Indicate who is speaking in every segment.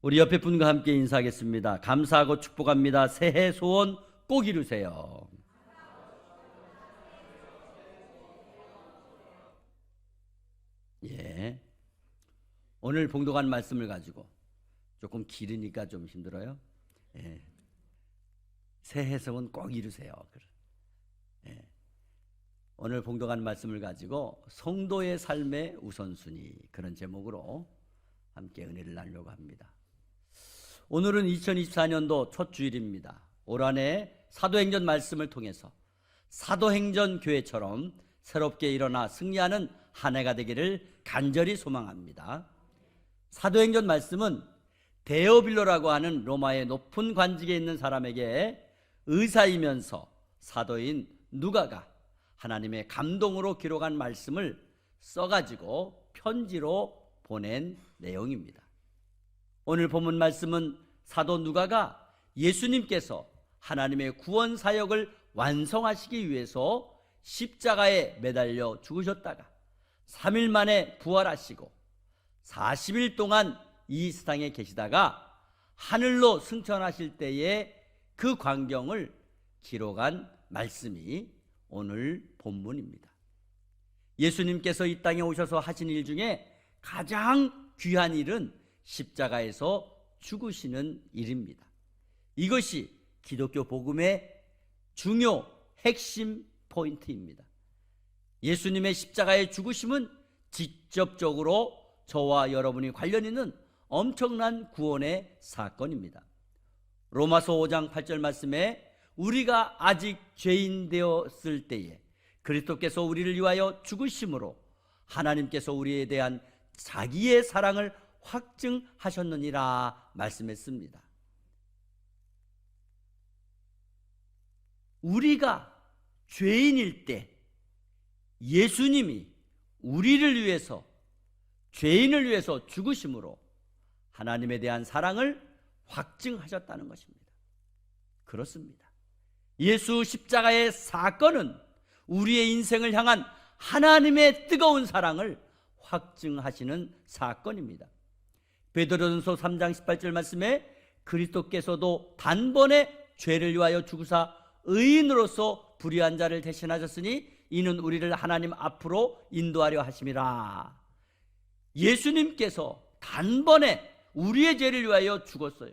Speaker 1: 우리 옆에 분과 함께 인사하겠습니다. 감사하고 축복합니다. 새해 소원 꼭 이루세요. 예. 오늘 봉독한 말씀을 가지고 조금 길으니까 좀 힘들어요. 예. 새해 소원 꼭 이루세요. 예. 오늘 봉독한 말씀을 가지고 성도의 삶의 우선순위, 그런 제목으로 함께 은혜를 나누려고 합니다. 오늘은 2024년도 첫 주일입니다. 올 한해 사도행전 말씀을 통해서 사도행전 교회처럼 새롭게 일어나 승리하는 한 해가 되기를 간절히 소망합니다. 사도행전 말씀은 데오빌로라고 하는 로마의 높은 관직에 있는 사람에게 의사이면서 사도인 누가가 하나님의 감동으로 기록한 말씀을 써가지고 편지로 보낸 내용입니다. 오늘 본문 말씀은 사도 누가가 예수님께서 하나님의 구원 사역을 완성하시기 위해서 십자가에 매달려 죽으셨다가 3일 만에 부활하시고 40일 동안 이 세상에 계시다가 하늘로 승천하실 때의 그 광경을 기록한 말씀이 오늘 본문입니다. 예수님께서 이 땅에 오셔서 하신 일 중에 가장 귀한 일은 십자가에서 죽으시는 일입니다. 이것이 기독교 복음의 중요 핵심 포인트입니다. 예수님의 십자가의 죽으심은 직접적으로 저와 여러분이 관련 있는 엄청난 구원의 사건입니다. 로마서 5장 8절 말씀에 우리가 아직 죄인 되었을 때에 그리스도께서 우리를 위하여 죽으심으로 하나님께서 우리에 대한 자기의 사랑을 확증하셨느니라 말씀했습니다. 우리가 죄인일 때 예수님이 우리를 위해서, 죄인을 위해서 죽으심으로 하나님에 대한 사랑을 확증하셨다는 것입니다. 그렇습니다. 예수 십자가의 사건은 우리의 인생을 향한 하나님의 뜨거운 사랑을 확증하시는 사건입니다. 베드로전서 3장 18절 말씀에 그리스도께서도 단번에 죄를 위하여 죽으사 의인으로서 불의한 자를 대신하셨으니 이는 우리를 하나님 앞으로 인도하려 하심이라. 예수님께서 단번에 우리의 죄를 위하여 죽었어요.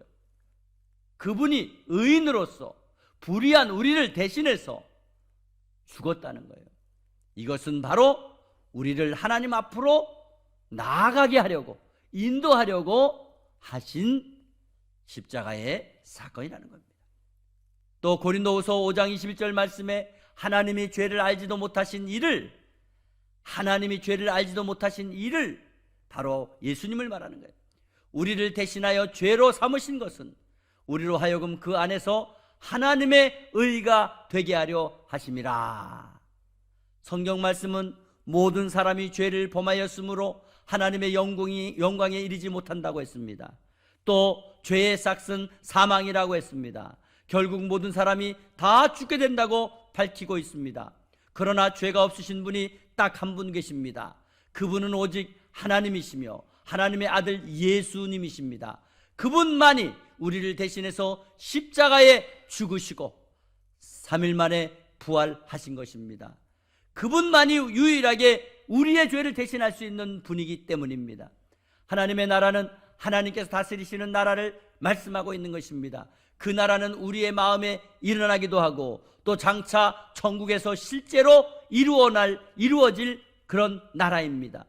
Speaker 1: 그분이 의인으로서 불의한 우리를 대신해서 죽었다는 거예요. 이것은 바로 우리를 하나님 앞으로 나아가게 하려고, 인도하려고 하신 십자가의 사건이라는 겁니다. 또 고린도후서 5장 21절 말씀에 하나님이 죄를 알지도 못하신 이를, 바로 예수님을 말하는 거예요. 우리를 대신하여 죄로 삼으신 것은 우리로 하여금 그 안에서 하나님의 의가 되게 하려 하심이라. 성경 말씀은 모든 사람이 죄를 범하였으므로 하나님의 영광에 이르지 못한다고 했습니다. 또 죄의 삭은 사망이라고 했습니다. 결국 모든 사람이 다 죽게 된다고 밝히고 있습니다. 그러나 죄가 없으신 분이 딱 한 분 계십니다. 그분은 오직 하나님이시며 하나님의 아들 예수님이십니다. 그분만이 우리를 대신해서 십자가에 죽으시고 3일 만에 부활하신 것입니다. 그분만이 유일하게 우리의 죄를 대신할 수 있는 분이기 때문입니다. 하나님의 나라는 하나님께서 다스리시는 나라를 말씀하고 있는 것입니다. 그 나라는 우리의 마음에 일어나기도 하고 또 장차 천국에서 실제로 이루어질 그런 나라입니다.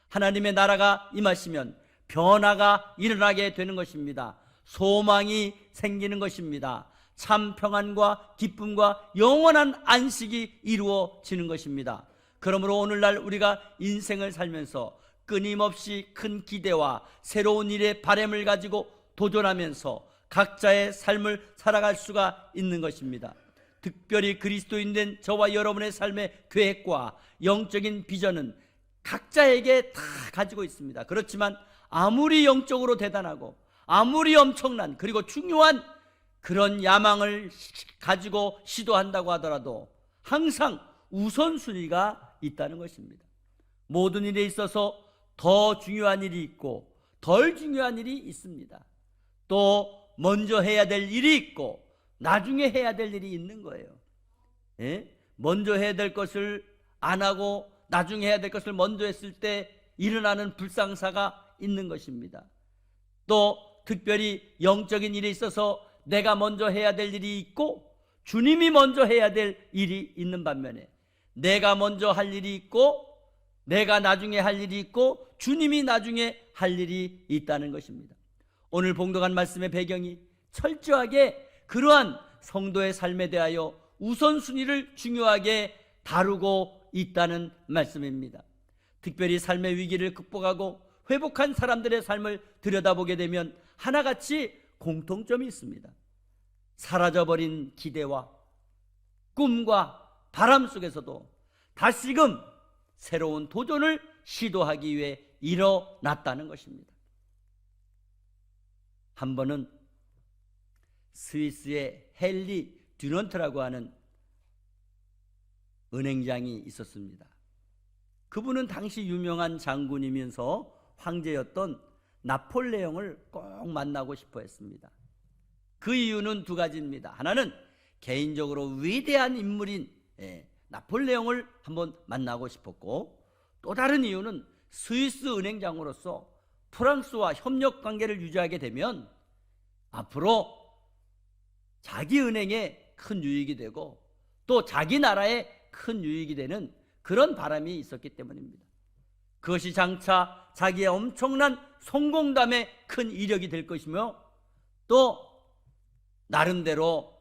Speaker 1: 하나님의 나라가 임하시면 변화가 일어나게 되는 것입니다. 소망이 생기는 것입니다. 참 평안과 기쁨과 영원한 안식이 이루어지는 것입니다. 그러므로 오늘날 우리가 인생을 살면서 끊임없이 큰 기대와 새로운 일의 바람을 가지고 도전하면서 각자의 삶을 살아갈 수가 있는 것입니다. 특별히 그리스도인 된 저와 여러분의 삶의 계획과 영적인 비전은 각자에게 다 가지고 있습니다. 그렇지만 아무리 영적으로 대단하고 아무리 엄청난 그리고 중요한 그런 야망을 가지고 시도한다고 하더라도 항상 우선순위가 있다는 것입니다. 모든 일에 있어서 더 중요한 일이 있고 덜 중요한 일이 있습니다. 또 먼저 해야 될 일이 있고 나중에 해야 될 일이 있는 거예요. 예? 먼저 해야 될 것을 안 하고 나중에 해야 될 것을 먼저 했을 때 일어나는 불상사가 있는 것입니다. 또 특별히 영적인 일에 있어서 내가 먼저 해야 될 일이 있고 주님이 먼저 해야 될 일이 있는 반면에 내가 먼저 할 일이 있고 내가 나중에 할 일이 있고 주님이 나중에 할 일이 있다는 것입니다. 오늘 봉독한 말씀의 배경이 철저하게 그러한 성도의 삶에 대하여 우선순위를 중요하게 다루고 있다는 말씀입니다. 특별히 삶의 위기를 극복하고 회복한 사람들의 삶을 들여다보게 되면 하나같이 공통점이 있습니다. 사라져버린 기대와 꿈과 바람 속에서도 다시금 새로운 도전을 시도하기 위해 일어났다는 것입니다. 한 번은 스위스의 헨리 듀넌트라고 하는 은행장이 있었습니다. 그분은 당시 유명한 장군이면서 황제였던 나폴레옹을 꼭 만나고 싶어 했습니다. 그 이유는 두 가지입니다. 하나는 개인적으로 위대한 인물인 나폴레옹을 한번 만나고 싶었고, 또 다른 이유는 스위스 은행장으로서 프랑스와 협력 관계를 유지하게 되면 앞으로 자기 은행에 큰 유익이 되고 또 자기 나라에 큰 유익이 되는 그런 바람이 있었기 때문입니다. 그것이 장차 자기의 엄청난 성공담에 큰 이력이 될 것이며 또 나름대로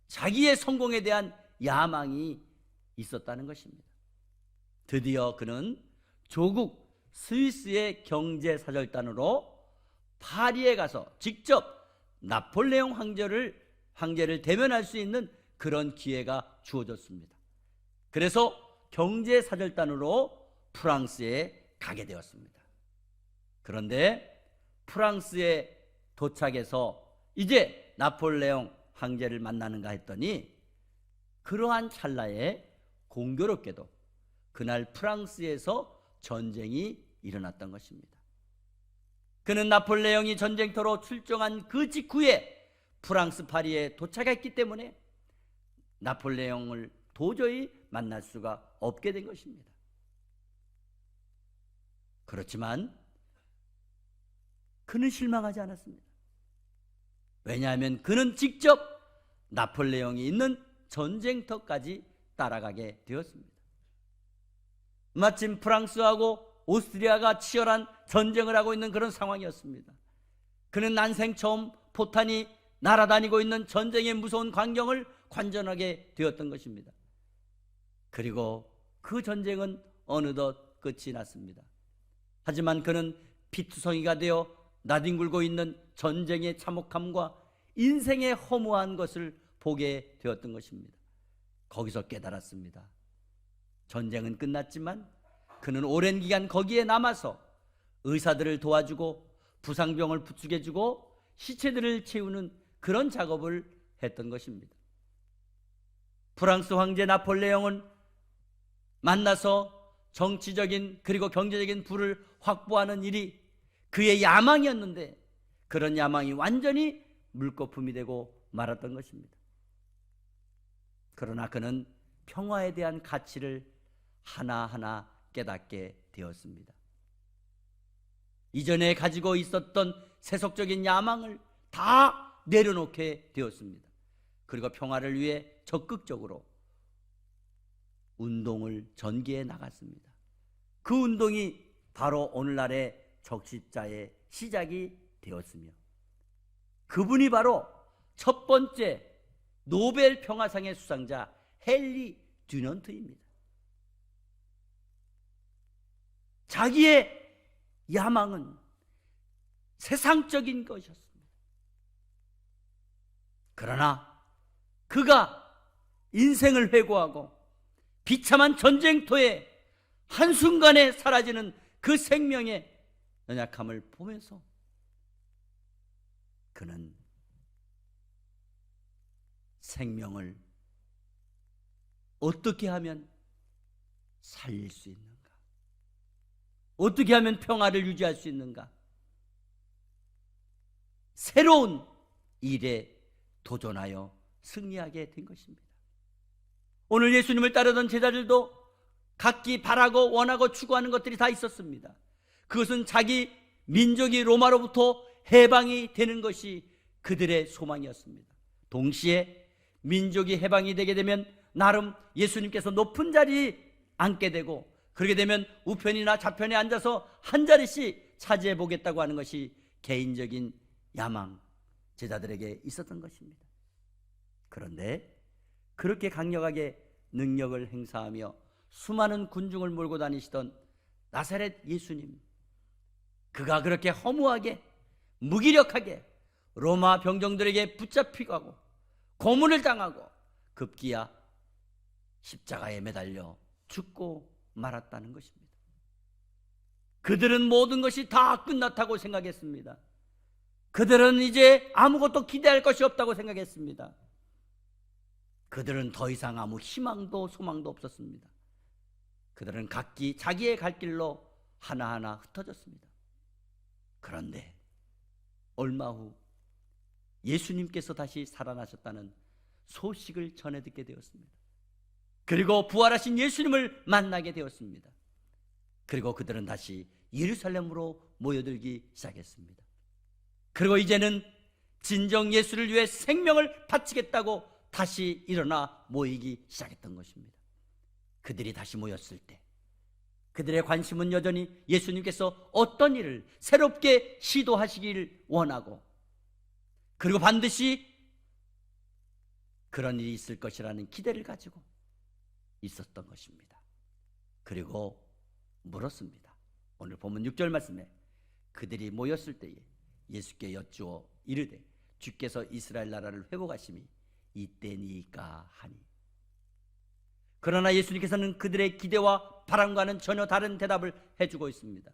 Speaker 1: 자기의 성공에 대한 야망이 있었다는 것입니다. 드디어 그는 조국 스위스의 경제사절단으로 파리에 가서 직접 나폴레옹 황제를 대면할 수 있는 그런 기회가 주어졌습니다. 그래서 경제사절단으로 프랑스에 가게 되었습니다. 그런데 프랑스에 도착해서 이제 나폴레옹 황제를 만나는가 했더니 그러한 찰나에 공교롭게도 그날 프랑스에서 전쟁이 일어났던 것입니다. 그는 나폴레옹이 전쟁터로 출정한 그 직후에 프랑스 파리에 도착했기 때문에 나폴레옹을 도저히 만날 수가 없게 된 것입니다. 그렇지만 그는 실망하지 않았습니다. 왜냐하면 그는 직접 나폴레옹이 있는 전쟁터까지 따라가게 되었습니다. 마침 프랑스하고 오스트리아가 치열한 전쟁을 하고 있는 그런 상황이었습니다. 그는 난생 처음 포탄이 날아다니고 있는 전쟁의 무서운 광경을 관전하게 되었던 것입니다. 그리고 그 전쟁은 어느덧 끝이 났습니다. 하지만 그는 피투성이가 되어 나뒹굴고 있는 전쟁의 참혹함과 인생의 허무한 것을 보게 되었던 것입니다. 거기서 깨달았습니다. 전쟁은 끝났지만 그는 오랜 기간 거기에 남아서 의사들을 도와주고 부상병을 부축해주고 시체들을 채우는 그런 작업을 했던 것입니다. 프랑스 황제 나폴레옹은 만나서 정치적인 그리고 경제적인 부를 확보하는 일이 그의 야망이었는데 그런 야망이 완전히 물거품이 되고 말았던 것입니다. 그러나 그는 평화에 대한 가치를 하나하나 깨닫게 되었습니다. 이전에 가지고 있었던 세속적인 야망을 다 내려놓게 되었습니다. 그리고 평화를 위해 적극적으로 운동을 전개해 나갔습니다. 그 운동이 바로 오늘날의 적십자의 시작이 되었으며 그분이 바로 첫 번째 노벨 평화상의 수상자 헨리 듀넌트입니다. 자기의 야망은 세상적인 것이었습니다. 그러나 그가 인생을 회고하고 비참한 전쟁터에 한순간에 사라지는 그 생명의 연약함을 보면서 그는 생명을 어떻게 하면 살릴 수 있는가? 어떻게 하면 평화를 유지할 수 있는가? 새로운 일에 도전하여 승리하게 된 것입니다. 오늘 예수님을 따르던 제자들도 각기 바라고 원하고 추구하는 것들이 다 있었습니다. 그것은 자기 민족이 로마로부터 해방이 되는 것이 그들의 소망이었습니다. 동시에 민족이 해방이 되게 되면 나름 예수님께서 높은 자리에 앉게 되고, 그렇게 되면 우편이나 좌편에 앉아서 한 자리씩 차지해 보겠다고 하는 것이 개인적인 야망, 제자들에게 있었던 것입니다. 그런데 그렇게 강력하게 능력을 행사하며 수많은 군중을 몰고 다니시던 나사렛 예수님, 그가 그렇게 허무하게 무기력하게 로마 병정들에게 붙잡히고 고문을 당하고 급기야 십자가에 매달려 죽고 말았다는 것입니다. 그들은 모든 것이 다 끝났다고 생각했습니다. 그들은 이제 아무것도 기대할 것이 없다고 생각했습니다. 그들은 더 이상 아무 희망도 소망도 없었습니다. 그들은 각기 자기의 갈 길로 하나하나 흩어졌습니다. 그런데 얼마 후 예수님께서 다시 살아나셨다는 소식을 전해 듣게 되었습니다. 그리고 부활하신 예수님을 만나게 되었습니다. 그리고 그들은 다시 예루살렘으로 모여들기 시작했습니다. 그리고 이제는 진정 예수를 위해 생명을 바치겠다고 다시 일어나 모이기 시작했던 것입니다. 그들이 다시 모였을 때 그들의 관심은 여전히 예수님께서 어떤 일을 새롭게 시도하시기를 원하고, 그리고 반드시 그런 일이 있을 것이라는 기대를 가지고 있었던 것입니다. 그리고 물었습니다. 오늘 본문 6절 말씀에 그들이 모였을 때에 예수께 여쭈어 이르되 주께서 이스라엘 나라를 회복하심이 이때니까 하니. 그러나 예수님께서는 그들의 기대와 바람과는 전혀 다른 대답을 해주고 있습니다.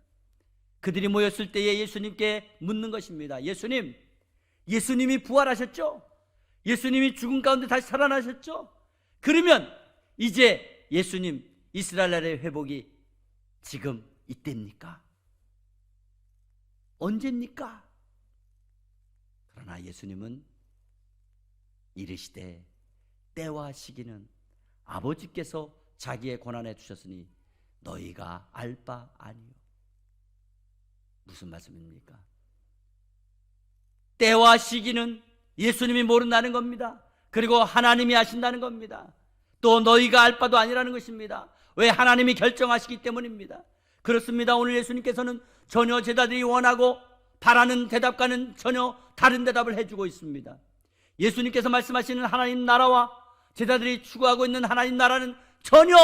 Speaker 1: 그들이 모였을 때에 예수님께 묻는 것입니다. 예수님, 예수님이 부활하셨죠? 예수님이 죽은 가운데 다시 살아나셨죠? 그러면 이제 예수님 이스라엘 나라의 회복이 지금 이때입니까? 언제입니까? 그러나 예수님은 이르시되 때와 시기는 아버지께서 자기의 권한에 주셨으니 너희가 알 바 아니요. 무슨 말씀입니까? 때와 시기는 예수님이 모른다는 겁니다. 그리고 하나님이 아신다는 겁니다. 또 너희가 알 바도 아니라는 것입니다. 왜? 하나님이 결정하시기 때문입니다. 그렇습니다. 오늘 예수님께서는 전혀 제자들이 원하고 바라는 대답과는 전혀 다른 대답을 해주고 있습니다. 예수님께서 말씀하시는 하나님 나라와 제자들이 추구하고 있는 하나님 나라는 전혀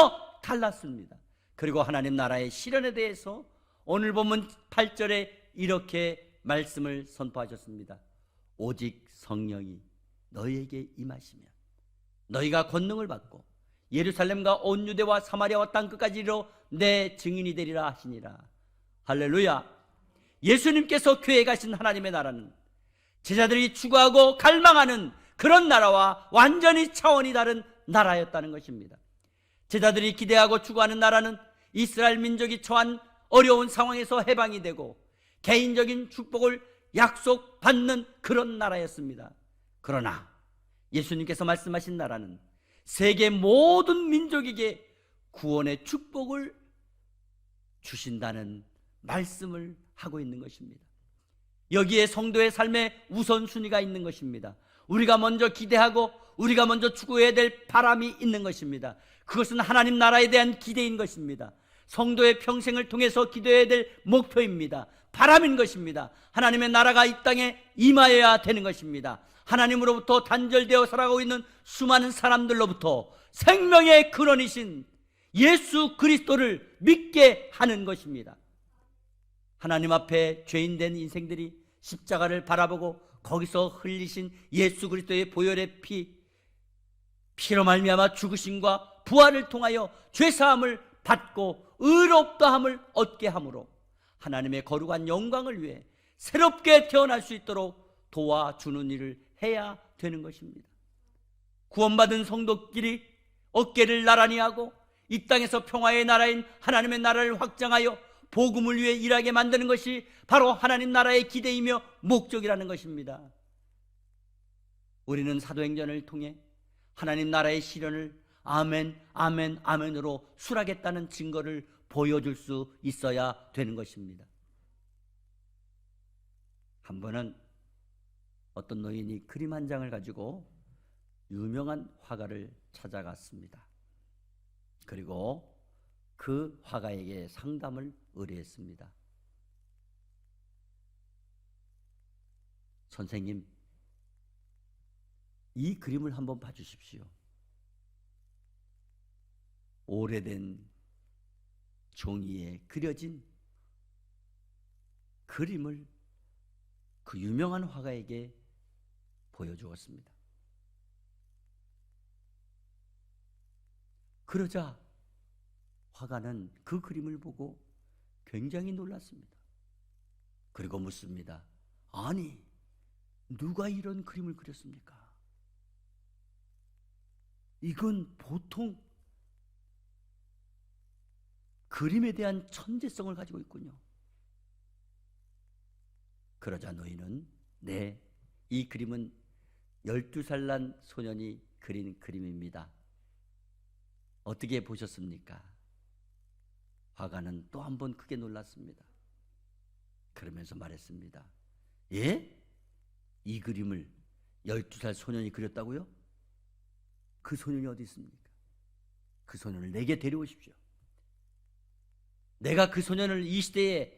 Speaker 1: 달랐습니다. 그리고 하나님 나라의 실현에 대해서 오늘 본문 8절에 이렇게 말씀을 선포하셨습니다. 오직 성령이 너희에게 임하시면 너희가 권능을 받고 예루살렘과 온 유대와 사마리아와 땅끝까지 이르러 내 증인이 되리라 하시니라. 할렐루야. 예수님께서 계획하신 하나님의 나라는 제자들이 추구하고 갈망하는 그런 나라와 완전히 차원이 다른 나라였다는 것입니다. 제자들이 기대하고 추구하는 나라는 이스라엘 민족이 처한 어려운 상황에서 해방이 되고 개인적인 축복을 약속받는 그런 나라였습니다. 그러나 예수님께서 말씀하신 나라는 세계 모든 민족에게 구원의 축복을 주신다는 말씀을 하고 있는 것입니다. 여기에 성도의 삶의 우선순위가 있는 것입니다. 우리가 먼저 기대하고 우리가 먼저 추구해야 될 바람이 있는 것입니다. 그것은 하나님 나라에 대한 기대인 것입니다. 성도의 평생을 통해서 기도해야 될 목표입니다. 바람인 것입니다. 하나님의 나라가 이 땅에 임하여야 되는 것입니다. 하나님으로부터 단절되어 살아가고 있는 수많은 사람들로부터 생명의 근원이신 예수 그리스도를 믿게 하는 것입니다. 하나님 앞에 죄인된 인생들이 십자가를 바라보고 거기서 흘리신 예수 그리스도의 보혈의 피로 말미암아 죽으심과 부활을 통하여 죄사함을 받고 의롭다함을 얻게 함으로 하나님의 거룩한 영광을 위해 새롭게 태어날 수 있도록 도와주는 일을 해야 되는 것입니다. 구원받은 성도끼리 어깨를 나란히 하고 이 땅에서 평화의 나라인 하나님의 나라를 확장하여 복음을 위해 일하게 만드는 것이 바로 하나님 나라의 기대이며 목적이라는 것입니다. 우리는 사도행전을 통해 하나님 나라의 실현을 아멘, 아멘, 아멘으로 수락했다는 증거를 보여줄 수 있어야 되는 것입니다. 한 번은 어떤 노인이 그림 한 장을 가지고 유명한 화가를 찾아갔습니다. 그리고 그 화가에게 상담을 의뢰했습니다. 선생님, 이 그림을 한번 봐주십시오. 오래된 종이에 그려진 그림을 그 유명한 화가에게 보여주었습니다. 그러자 화가는 그 그림을 보고 굉장히 놀랐습니다. 그리고 묻습니다. 아니, 누가 이런 그림을 그렸습니까? 이건 보통 그림에 대한 천재성을 가지고 있군요. 그러자 노인은 네, 이 그림은 12살 난 소년이 그린 그림입니다. 어떻게 보셨습니까? 화가는 또 한 번 크게 놀랐습니다. 그러면서 말했습니다. 예? 이 그림을 12살 소년이 그렸다고요? 그 소년이 어디 있습니까? 그 소년을 내게 데려오십시오. 내가 그 소년을 이 시대의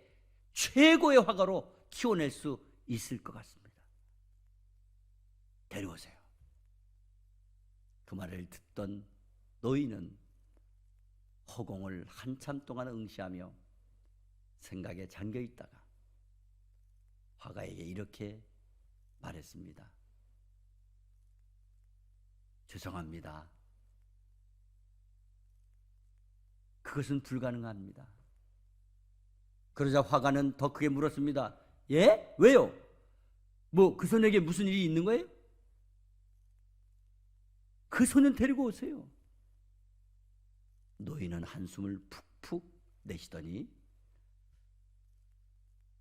Speaker 1: 최고의 화가로 키워낼 수 있을 것 같습니다. 데려오세요. 그 말을 듣던 노인은 허공을 한참 동안 응시하며 생각에 잠겨 있다가 화가에게 이렇게 말했습니다. 죄송합니다. 그것은 불가능합니다. 그러자 화가는 더 크게 물었습니다. 예? 왜요? 뭐 그 소년에게 무슨 일이 있는 거예요? 그 소년 데리고 오세요. 노인은 한숨을 푹푹 내쉬더니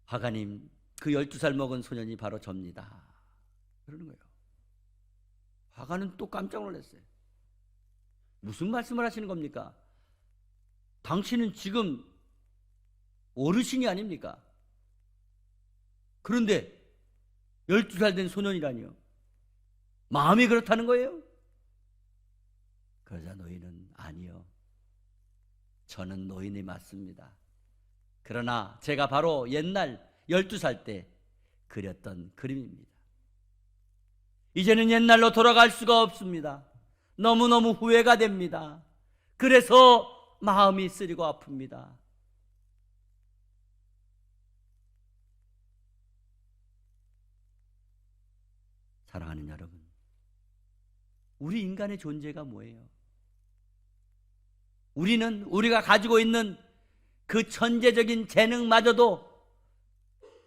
Speaker 1: 화가님, 그 12살 먹은 소년이 바로 접니다. 그러는 거예요. 화가는 또 깜짝 놀랐어요. 무슨 말씀을 하시는 겁니까? 당신은 지금 어르신이 아닙니까? 그런데 12살 된 소년이라니요. 마음이 그렇다는 거예요? 그러자 노인은 아니요. 저는 노인이 맞습니다. 그러나 제가 바로 옛날 12살 때 그렸던 그림입니다. 이제는 옛날로 돌아갈 수가 없습니다. 너무너무 후회가 됩니다. 그래서 마음이 쓰리고 아픕니다. 사랑하는 여러분, 우리 인간의 존재가 뭐예요? 우리는 우리가 가지고 있는 그 천재적인 재능마저도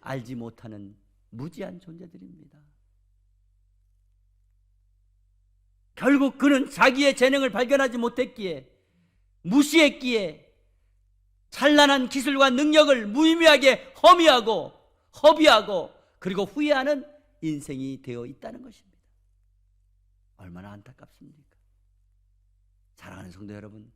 Speaker 1: 알지 못하는 무지한 존재들입니다. 결국 그는 자기의 재능을 발견하지 못했기에, 무시했기에 찬란한 기술과 능력을 무의미하게 허비하고 그리고 후회하는 인생이 되어 있다는 것입니다. 얼마나 안타깝습니까? 사랑하는 성도 여러분,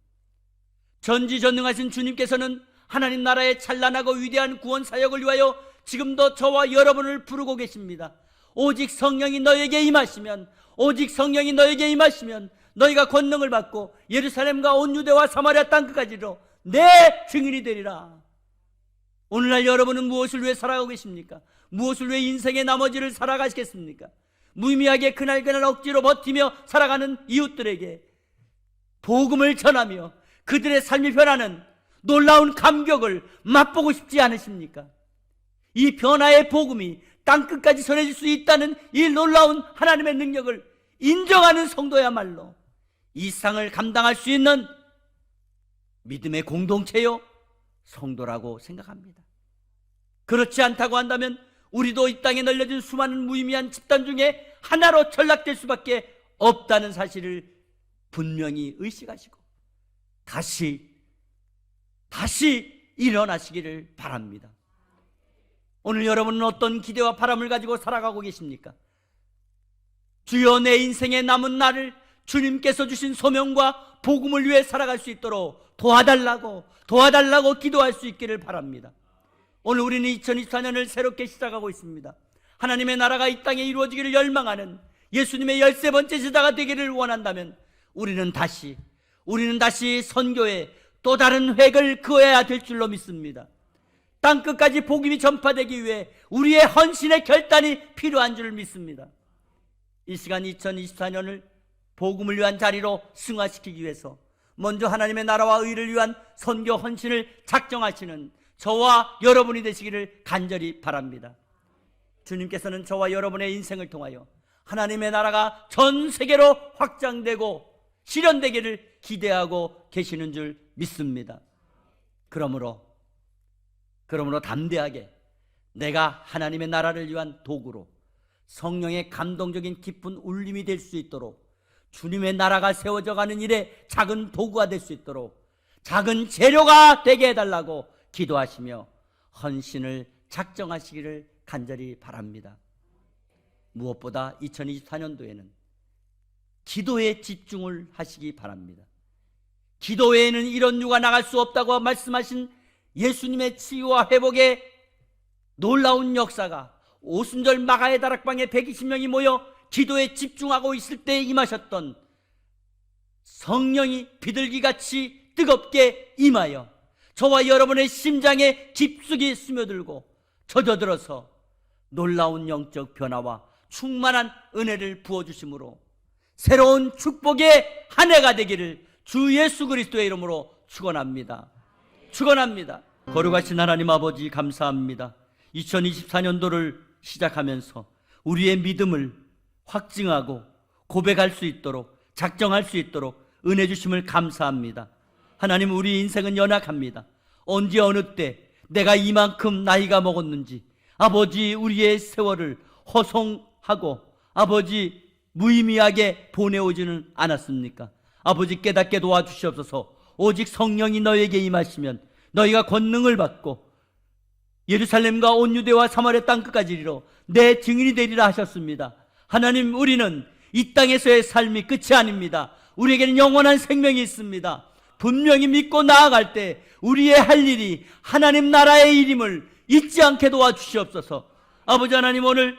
Speaker 1: 전지전능하신 주님께서는 하나님 나라의 찬란하고 위대한 구원 사역을 위하여 지금도 저와 여러분을 부르고 계십니다. 오직 성령이 너에게 임하시면, 너희가 권능을 받고 예루살렘과 온 유대와 사마리아 땅 끝까지로 내 증인이 되리라. 오늘날 여러분은 무엇을 위해 살아가고 계십니까? 무엇을 위해 인생의 나머지를 살아가시겠습니까? 무의미하게 그날 억지로 버티며 살아가는 이웃들에게 복음을 전하며 그들의 삶이 변하는 놀라운 감격을 맛보고 싶지 않으십니까? 이 변화의 복음이 땅끝까지 전해질 수 있다는 이 놀라운 하나님의 능력을 인정하는 성도야말로 이 세상을 감당할 수 있는 믿음의 공동체요, 성도라고 생각합니다. 그렇지 않다고 한다면 우리도 이 땅에 널려진 수많은 무의미한 집단 중에 하나로 전락될 수밖에 없다는 사실을 분명히 의식하시고 다시 일어나시기를 바랍니다. 오늘 여러분은 어떤 기대와 바람을 가지고 살아가고 계십니까? 주여, 내 인생의 남은 날을 주님께서 주신 소명과 복음을 위해 살아갈 수 있도록 도와달라고 기도할 수 있기를 바랍니다. 오늘 우리는 2024년을 새롭게 시작하고 있습니다. 하나님의 나라가 이 땅에 이루어지기를 열망하는 예수님의 13번째 제자가 되기를 원한다면 우리는 다시 선교에 또 다른 획을 그어야 될 줄로 믿습니다. 땅끝까지 복음이 전파되기 위해 우리의 헌신의 결단이 필요한 줄 믿습니다. 이 시간 2024년을 복음을 위한 자리로 승화시키기 위해서 먼저 하나님의 나라와 의를 위한 선교 헌신을 작정하시는 저와 여러분이 되시기를 간절히 바랍니다. 주님께서는 저와 여러분의 인생을 통하여 하나님의 나라가 전 세계로 확장되고 실현되기를 기대하고 계시는 줄 믿습니다. 그러므로 담대하게 내가 하나님의 나라를 위한 도구로 성령의 감동적인 기쁜 울림이 될 수 있도록, 주님의 나라가 세워져 가는 일에 작은 도구가 될 수 있도록, 작은 재료가 되게 해달라고 기도하시며 헌신을 작정하시기를 간절히 바랍니다. 무엇보다 2024년도에는 기도에 집중을 하시기 바랍니다. 기도 외에는 이런 유가 나갈 수 없다고 말씀하신 예수님의 치유와 회복의 놀라운 역사가 오순절 마가의 다락방에 120명이 모여 기도에 집중하고 있을 때 임하셨던 성령이 비둘기같이 뜨겁게 임하여 저와 여러분의 심장에 깊숙이 스며들고 젖어들어서 놀라운 영적 변화와 충만한 은혜를 부어주심으로 새로운 축복의 한 해가 되기를 주 예수 그리스도의 이름으로 축원합니다. 거룩하신 하나님 아버지, 감사합니다. 2024년도를 시작하면서 우리의 믿음을 확증하고 고백할 수 있도록, 작정할 수 있도록 은혜 주심을 감사합니다. 하나님, 우리 인생은 연약합니다. 언제 어느 때 내가 이만큼 나이가 먹었는지 아버지, 우리의 세월을 허송하고 아버지 무의미하게 보내오지는 않았습니까? 아버지, 깨닫게 도와주시옵소서. 오직 성령이 너에게 임하시면 너희가 권능을 받고 예루살렘과 온 유대와 사마리아 땅끝까지 이르러 내 증인이 되리라 하셨습니다. 하나님, 우리는 이 땅에서의 삶이 끝이 아닙니다. 우리에게는 영원한 생명이 있습니다. 분명히 믿고 나아갈 때 우리의 할 일이 하나님 나라의 일임을 잊지 않게 도와주시옵소서. 아버지 하나님, 오늘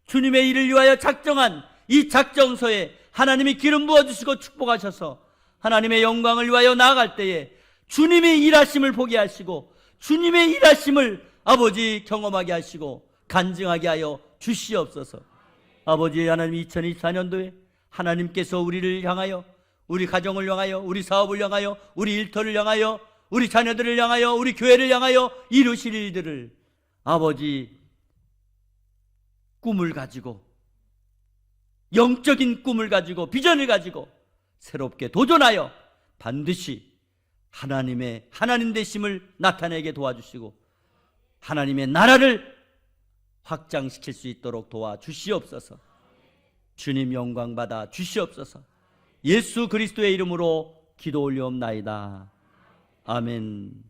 Speaker 1: 주님의 일을 위하여 작정한 이 작정서에 하나님이 기름 부어주시고 축복하셔서 하나님의 영광을 위하여 나아갈 때에 주님이 일하심을 보게 하시고 주님의 일하심을 아버지 경험하게 하시고 간증하게 하여 주시옵소서. 아버지 하나님, 2024년도에 하나님께서 우리를 향하여, 우리 가정을 향하여, 우리 사업을 향하여, 우리 일터를 향하여, 우리 자녀들을 향하여, 우리 교회를 향하여 이루실 일들을 아버지 꿈을 가지고, 영적인 꿈을 가지고, 비전을 가지고 새롭게 도전하여 반드시 하나님 되심을 나타내게 도와주시고 하나님의 나라를 확장시킬 수 있도록 도와주시옵소서. 주님 영광 받아 주시옵소서. 예수 그리스도의 이름으로 기도 올리옵나이다. 아멘.